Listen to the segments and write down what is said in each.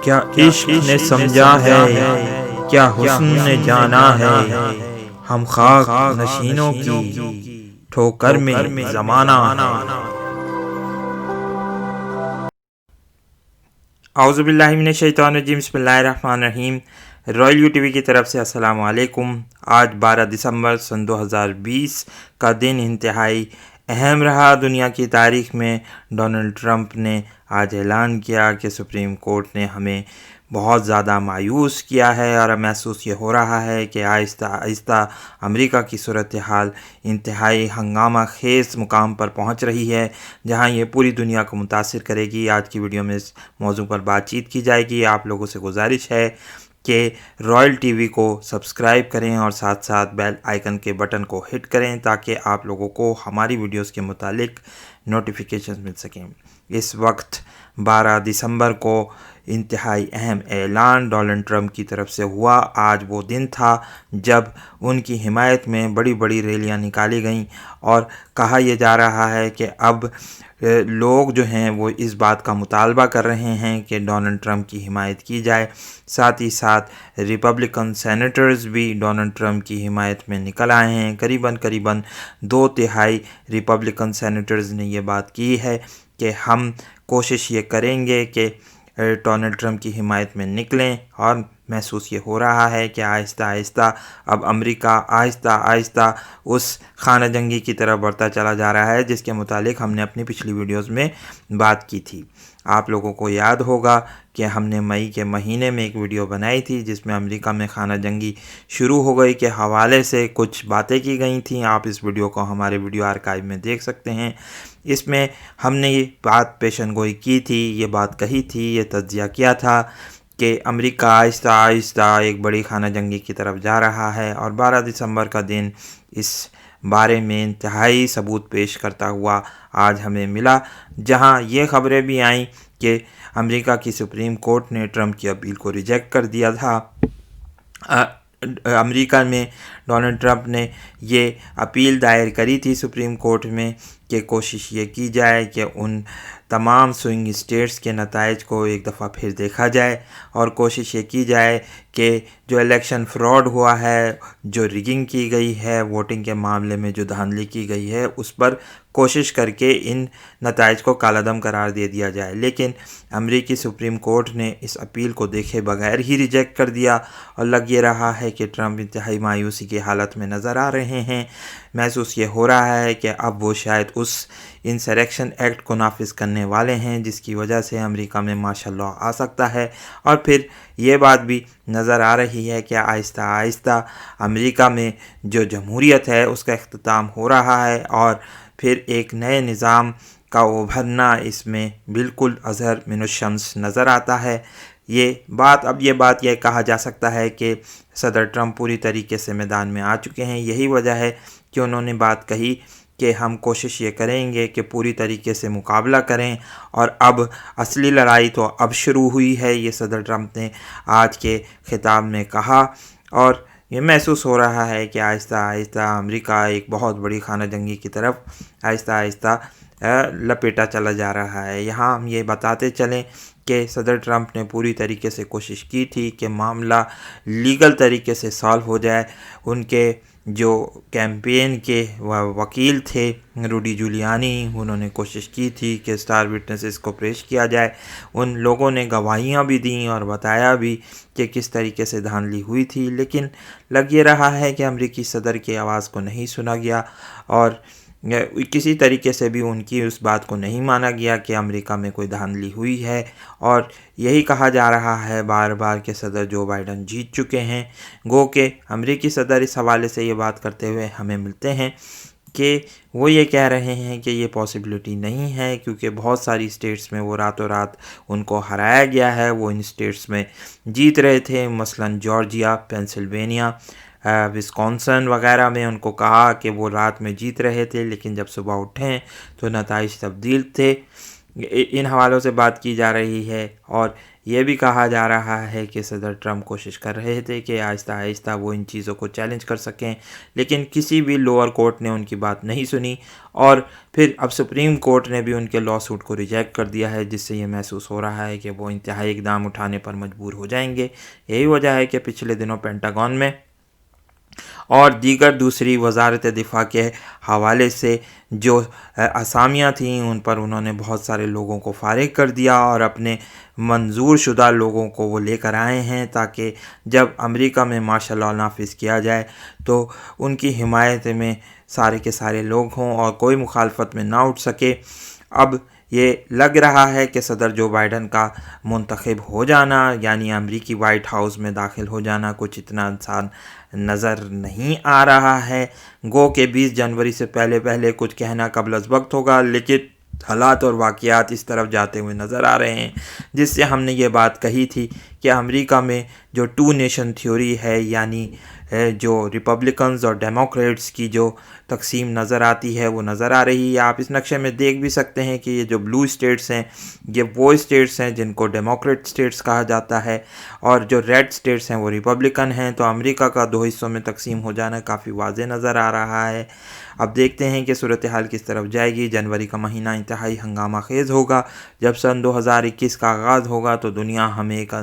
کیا عشق نے سمجھا ہے، کیا حسن نے جانا ہے، ہم خاک نشینوں کی ٹھوکر میں زمانہ ہے۔ اعوذ باللہ من الشیطان الرجیم، بسم اللہ الرحمن الرحیم۔ رائل یو ٹی وی کی طرف سے السلام علیکم۔ آج 12 دسمبر سن 2020 کا دن انتہائی اہم رہا دنیا کی تاریخ میں۔ ڈونلڈ ٹرمپ نے آج اعلان کیا کہ سپریم کورٹ نے ہمیں بہت زیادہ مایوس کیا ہے، اور محسوس یہ ہو رہا ہے کہ آہستہ آہستہ امریکہ کی صورتحال انتہائی ہنگامہ خیز مقام پر پہنچ رہی ہے، جہاں یہ پوری دنیا کو متاثر کرے گی۔ آج کی ویڈیو میں اس موضوع پر بات چیت کی جائے گی۔ آپ لوگوں سے گزارش ہے کہ رائل ٹی وی کو سبسکرائب کریں اور ساتھ ساتھ بیل آئیکن کے بٹن کو ہٹ کریں تاکہ آپ لوگوں کو ہماری ویڈیوز کے متعلق نوٹیفیکیشن مل سکیں۔ اس وقت 12 دسمبر کو انتہائی اہم اعلان ڈونلڈ ٹرمپ کی طرف سے ہوا۔ آج وہ دن تھا جب ان کی حمایت میں بڑی بڑی ریلیاں نکالی گئیں، اور کہا یہ جا رہا ہے کہ اب لوگ جو ہیں وہ اس بات کا مطالبہ کر رہے ہیں کہ ڈونلڈ ٹرمپ کی حمایت کی جائے۔ ساتھ ہی ساتھ ریپبلکن سینیٹرز بھی ڈونلڈ ٹرمپ کی حمایت میں نکل آئے ہیں۔ قریباً 2/3 ریپبلکن سینیٹرز نے یہ بات کی ہے کہ ہم کوشش یہ کریں گے کہ ڈونلڈ ٹرمپ کی حمایت میں نکلیں، اور محسوس یہ ہو رہا ہے کہ آہستہ آہستہ اب امریکہ آہستہ آہستہ اس خانہ جنگی کی طرف بڑھتا چلا جا رہا ہے جس کے متعلق ہم نے اپنی پچھلی ویڈیوز میں بات کی تھی۔ آپ لوگوں کو یاد ہوگا کہ ہم نے مئی کے مہینے میں ایک ویڈیو بنائی تھی جس میں امریکہ میں خانہ جنگی شروع ہو گئی کے حوالے سے کچھ باتیں کی گئی تھیں۔ آپ اس ویڈیو کو ہمارے ویڈیو آرکائیو میں دیکھ سکتے ہیں۔ اس میں ہم نے یہ بات پیشن گوئی کی تھی، یہ بات کہی تھی، یہ تجزیہ کیا تھا کہ امریکہ آہستہ آہستہ ایک بڑی خانہ جنگی کی طرف جا رہا ہے، اور 12 دسمبر کا دن اس بارے میں انتہائی ثبوت پیش کرتا ہوا آج ہمیں ملا، جہاں یہ خبریں بھی آئیں کہ امریکہ کی سپریم کورٹ نے ٹرمپ کی اپیل کو ریجیکٹ کر دیا تھا۔ امریکہ میں ڈونلڈ ٹرمپ نے یہ اپیل دائر کری تھی سپریم کورٹ میں کہ کوشش یہ کی جائے کہ ان تمام سوئنگ اسٹیٹس کے نتائج کو ایک دفعہ پھر دیکھا جائے، اور کوشش یہ کی جائے کہ جو الیکشن فراڈ ہوا ہے، جو ریگنگ کی گئی ہے، ووٹنگ کے معاملے میں جو دھاندلی کی گئی ہے، اس پر کوشش کر کے ان نتائج کو کالعدم قرار دے دیا جائے۔ لیکن امریکی سپریم کورٹ نے اس اپیل کو دیکھے بغیر ہی ریجیکٹ کر دیا، اور لگ یہ رہا ہے کہ ٹرمپ انتہائی مایوسی کی حالت میں نظر آ رہے ہیں۔ محسوس یہ ہو رہا ہے کہ اب وہ شاید اس انسریکشن ایکٹ کو نافذ کرنے والے ہیں جس کی وجہ سے امریکہ میں مارشل لاء آ سکتا ہے، اور پھر یہ بات بھی نظر آ رہی ہے کہ آہستہ آہستہ امریکہ میں جو جمہوریت ہے اس کا اختتام ہو رہا ہے، اور پھر ایک نئے نظام کا ابھرنا اس میں بالکل اظہر من الشمس نظر آتا ہے۔ یہ بات یہ کہا جا سکتا ہے کہ صدر ٹرمپ پوری طریقے سے میدان میں آ چکے ہیں۔ یہی وجہ ہے کہ انہوں نے بات کہی کہ ہم کوشش یہ کریں گے کہ پوری طریقے سے مقابلہ کریں، اور اب اصلی لڑائی تو اب شروع ہوئی ہے، یہ صدر ٹرمپ نے آج کے خطاب میں کہا، اور یہ محسوس ہو رہا ہے کہ آہستہ آہستہ امریکہ ایک بہت بڑی خانہ جنگی کی طرف آہستہ آہستہ لپیٹا چلا جا رہا ہے۔ یہاں ہم یہ بتاتے چلیں کہ صدر ٹرمپ نے پوری طریقے سے کوشش کی تھی کہ معاملہ لیگل طریقے سے سالو ہو جائے۔ ان کے جو کیمپین کے وکیل تھے روڈی جولیانی، انہوں نے کوشش کی تھی کہ اسٹار وٹنسز کو پیش کیا جائے۔ ان لوگوں نے گواہیاں بھی دیں اور بتایا بھی کہ کس طریقے سے دھاندلی ہوئی تھی، لیکن لگ یہ رہا ہے کہ امریکی صدر کی آواز کو نہیں سنا گیا، اور کسی طریقے سے بھی ان کی اس بات کو نہیں مانا گیا کہ امریکہ میں کوئی دھاندلی ہوئی ہے، اور یہی کہا جا رہا ہے بار بار کہ صدر جو بائیڈن جیت چکے ہیں۔ گو کہ امریکی صدر اس حوالے سے یہ بات کرتے ہوئے ہمیں ملتے ہیں کہ وہ یہ کہہ رہے ہیں کہ یہ پاسبلٹی نہیں ہے، کیونکہ بہت ساری اسٹیٹس میں وہ راتوں رات ان کو ہرایا گیا ہے، وہ ان اسٹیٹس میں جیت رہے تھے، مثلاً جارجیا، پینسلوینیا، وسکونسن وغیرہ میں ان کو کہا کہ وہ رات میں جیت رہے تھے، لیکن جب صبح اٹھیں تو نتائج تبدیل تھے۔ ان حوالوں سے بات کی جا رہی ہے، اور یہ بھی کہا جا رہا ہے کہ صدر ٹرمپ کوشش کر رہے تھے کہ آہستہ آہستہ وہ ان چیزوں کو چیلنج کر سکیں، لیکن کسی بھی لوور کورٹ نے ان کی بات نہیں سنی، اور پھر اب سپریم کورٹ نے بھی ان کے لا سوٹ کو ریجیکٹ کر دیا ہے، جس سے یہ محسوس ہو رہا ہے کہ وہ انتہائی اقدام اٹھانے پر مجبور ہو جائیں گے۔ یہی وجہ ہے کہ پچھلے دنوں پینٹاگون میں اور دیگر دوسری وزارت دفاع کے حوالے سے جو اسامیاں تھیں ان پر انہوں نے بہت سارے لوگوں کو فارغ کر دیا، اور اپنے منظور شدہ لوگوں کو وہ لے کر آئے ہیں تاکہ جب امریکہ میں مارشل لاء نافذ کیا جائے تو ان کی حمایت میں سارے کے سارے لوگ ہوں اور کوئی مخالفت میں نہ اٹھ سکے۔ اب یہ لگ رہا ہے کہ صدر جو بائیڈن کا منتخب ہو جانا، یعنی امریکی وائٹ ہاؤس میں داخل ہو جانا، کچھ اتنا آسان نظر نہیں آ رہا ہے۔ گو کہ 20 جنوری سے پہلے کچھ کہنا قبل از وقت ہوگا، لیکن حالات اور واقعات اس طرف جاتے ہوئے نظر آ رہے ہیں، جس سے ہم نے یہ بات کہی تھی کہ امریکہ میں جو 2 نیشن تھیوری ہے، یعنی جو ریپبلکنز اور ڈیموکریٹس کی جو تقسیم نظر آتی ہے وہ نظر آ رہی ہے۔ آپ اس نقشے میں دیکھ بھی سکتے ہیں کہ یہ جو بلو اسٹیٹس ہیں یہ وہ اسٹیٹس ہیں جن کو ڈیموکریٹ اسٹیٹس کہا جاتا ہے، اور جو ریڈ اسٹیٹس ہیں وہ ریپبلکن ہیں۔ تو امریکہ کا 2 حصوں میں تقسیم ہو جانا کافی واضح نظر آ رہا ہے۔ اب دیکھتے ہیں کہ صورتحال کس طرف جائے گی۔ جنوری کا مہینہ انتہائی ہنگامہ خیز ہوگا۔ جب سن 2021 کا آغاز ہوگا تو دنیا ہمیں ایک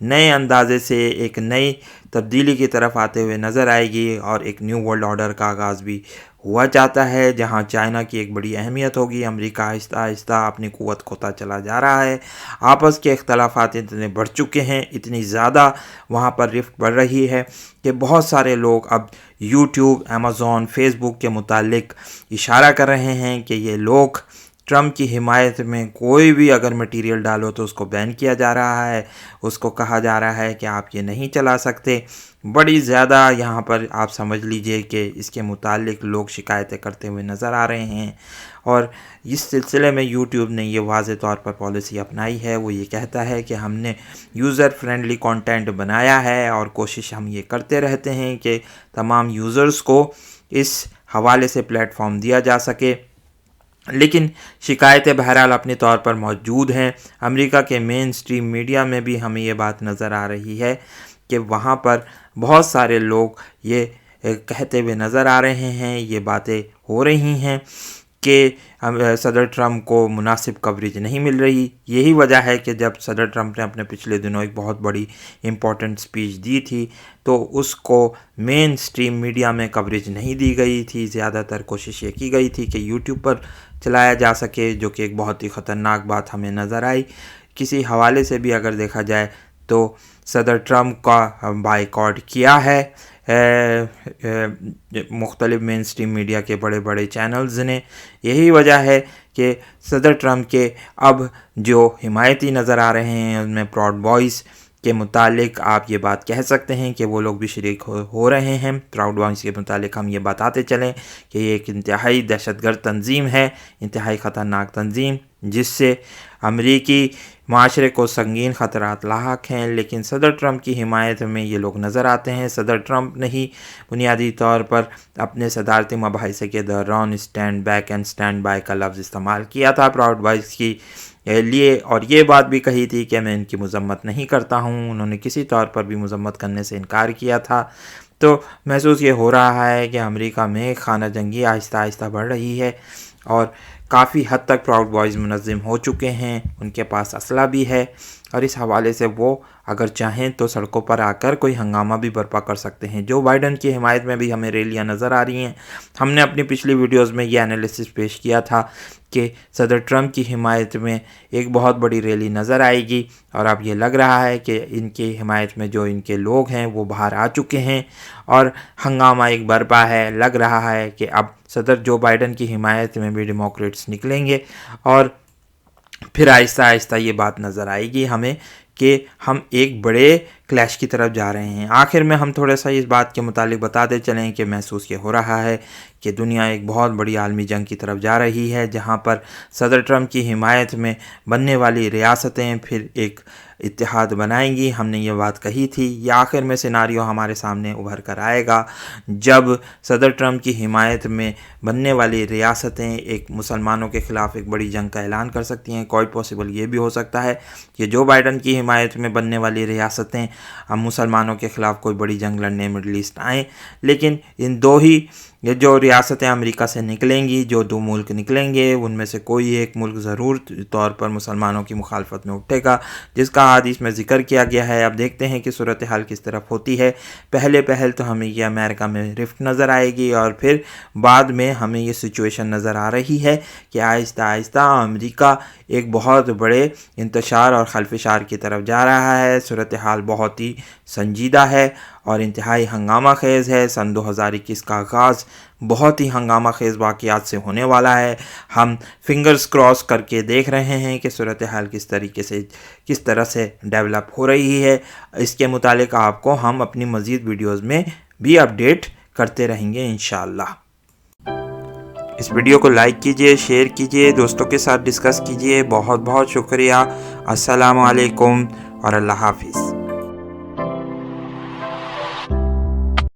نئے اندازے سے ایک نئی تبدیلی کی طرف آتے ہوئے نظر آئے گی، اور ایک نیو ورلڈ آرڈر کا آغاز بھی ہوا چاہتا ہے، جہاں چائنا کی ایک بڑی اہمیت ہوگی۔ امریکہ آہستہ آہستہ اپنی قوت کھوتا چلا جا رہا ہے۔ آپس کے اختلافات اتنے بڑھ چکے ہیں، اتنی زیادہ وہاں پر رفت بڑھ رہی ہے کہ بہت سارے لوگ اب یوٹیوب، امیزون، فیس بک کے متعلق اشارہ کر رہے ہیں کہ یہ لوگ ٹرمپ کی حمایت میں کوئی بھی اگر مٹیریل ڈالو تو اس کو بین کیا جا رہا ہے، اس کو کہا جا رہا ہے کہ آپ یہ نہیں چلا سکتے۔ بڑی زیادہ یہاں پر آپ سمجھ لیجئے کہ اس کے متعلق لوگ شکایتیں کرتے ہوئے نظر آ رہے ہیں، اور اس سلسلے میں یوٹیوب نے یہ واضح طور پر پالیسی اپنائی ہے۔ وہ یہ کہتا ہے کہ ہم نے یوزر فرینڈلی کنٹینٹ بنایا ہے، اور کوشش ہم یہ کرتے رہتے ہیں کہ تمام یوزرز کو اس حوالے سے پلیٹ فارم دیا جا سکے، لیکن شکایتیں بہرحال اپنے طور پر موجود ہیں۔ امریکہ کے مین سٹریم میڈیا میں بھی ہمیں یہ بات نظر آ رہی ہے کہ وہاں پر بہت سارے لوگ یہ کہتے ہوئے نظر آ رہے ہیں، یہ باتیں ہو رہی ہیں کہ صدر ٹرمپ کو مناسب کوریج نہیں مل رہی۔ یہی وجہ ہے کہ جب صدر ٹرمپ نے اپنے پچھلے دنوں ایک بہت بڑی امپورٹنٹ سپیچ دی تھی تو اس کو مین سٹریم میڈیا میں کوریج نہیں دی گئی تھی۔ زیادہ تر کوشش یہ کی گئی تھی کہ یوٹیوب پر چلایا جا سکے، جو کہ ایک بہت ہی خطرناک بات ہمیں نظر آئی۔ کسی حوالے سے بھی اگر دیکھا جائے تو صدر ٹرمپ کا بائیکاٹ کیا ہے مختلف مین سٹریم میڈیا کے بڑے بڑے چینلز نے۔ یہی وجہ ہے کہ صدر ٹرمپ کے اب جو حمایتی نظر آ رہے ہیں ان میں پراؤڈ بوائز کے متعلق آپ یہ بات کہہ سکتے ہیں کہ وہ لوگ بھی شریک ہو رہے ہیں۔ پراؤڈ بوائز کے متعلق ہم یہ بتاتے چلیں کہ یہ ایک انتہائی دہشت گرد تنظیم ہے، انتہائی خطرناک تنظیم، جس سے امریکی معاشرے کو سنگین خطرات لاحق ہیں، لیکن صدر ٹرمپ کی حمایت میں یہ لوگ نظر آتے ہیں۔ صدر ٹرمپ نے ہی بنیادی طور پر اپنے صدارتی مباحثے کے دوران stand back and stand by کا لفظ استعمال کیا تھا پراؤڈ بوائز کی لیے، اور یہ بات بھی کہی تھی کہ میں ان کی مذمت نہیں کرتا ہوں۔ انہوں نے کسی طور پر بھی مذمت کرنے سے انکار کیا تھا۔ تو محسوس یہ ہو رہا ہے کہ امریکہ میں خانہ جنگی آہستہ آہستہ بڑھ رہی ہے، اور کافی حد تک پراؤڈ بوائز منظم ہو چکے ہیں، ان کے پاس اسلحہ بھی ہے، اور اس حوالے سے وہ اگر چاہیں تو سڑکوں پر آ کر کوئی ہنگامہ بھی برپا کر سکتے ہیں۔ جو بائیڈن کی حمایت میں بھی ہمیں ریلیاں نظر آ رہی ہیں۔ ہم نے اپنی پچھلی ویڈیوز میں یہ انالیسس پیش کیا تھا کہ صدر ٹرمپ کی حمایت میں ایک بہت بڑی ریلی نظر آئے گی، اور اب یہ لگ رہا ہے کہ ان کی حمایت میں جو ان کے لوگ ہیں وہ باہر آ چکے ہیں، اور ہنگامہ ایک برپا ہے۔ لگ رہا ہے کہ اب صدر جو بائیڈن کی حمایت میں بھی ڈیموکریٹس نکلیں گے، اور پھر آہستہ آہستہ یہ بات نظر آئے گی ہمیں کہ ہم ایک بڑے کلیش کی طرف جا رہے ہیں۔ آخر میں ہم تھوڑا سا اس بات کے متعلق بتاتے چلیں کہ محسوس یہ ہو رہا ہے کہ دنیا ایک بہت بڑی عالمی جنگ کی طرف جا رہی ہے، جہاں پر صدر ٹرمپ کی حمایت میں بننے والی ریاستیں پھر ایک اتحاد بنائیں گی۔ ہم نے یہ بات کہی تھی، یہ آخر میں سیناریو ہمارے سامنے ابھر کر آئے گا جب صدر ٹرمپ کی حمایت میں بننے والی ریاستیں ایک مسلمانوں کے خلاف ایک بڑی جنگ کا اعلان کر سکتی ہیں۔ کوئی پاسبل یہ بھی ہو سکتا ہے کہ جو بائیڈن کی حمایت میں بننے والی ریاستیں ہم مسلمانوں کے خلاف کوئی بڑی جنگ لڑنے مڈل ایسٹ آئیں، لیکن ان دو ہی یہ جو ریاستیں امریکہ سے نکلیں گی، جو دو ملک نکلیں گے، ان میں سے کوئی ایک ملک ضرور طور پر مسلمانوں کی مخالفت میں اٹھے گا، جس کا حدیث میں ذکر کیا گیا ہے۔ اب دیکھتے ہیں کہ صورتحال کس طرف ہوتی ہے۔ پہل تو ہمیں یہ امریکہ میں رفٹ نظر آئے گی، اور پھر بعد میں ہمیں یہ سچویشن نظر آ رہی ہے کہ آہستہ آہستہ امریکہ ایک بہت بڑے انتشار اور خلفشار کی طرف جا رہا ہے۔ صورتحال بہت ہی سنجیدہ ہے اور انتہائی ہنگامہ خیز ہے۔ سن 2021 کا آغاز بہت ہی ہنگامہ خیز واقعات سے ہونے والا ہے۔ ہم فنگرز کراس کر کے دیکھ رہے ہیں کہ صورتحال کس طرح سے ڈیولپ ہو رہی ہے۔ اس کے متعلق آپ کو ہم اپنی مزید ویڈیوز میں بھی اپڈیٹ کرتے رہیں گے انشاءاللہ۔ اس ویڈیو کو لائک کیجئے، شیئر کیجئے، دوستوں کے ساتھ ڈسکس کیجئے۔ بہت بہت شکریہ۔ السلام علیکم اور اللہ حافظ۔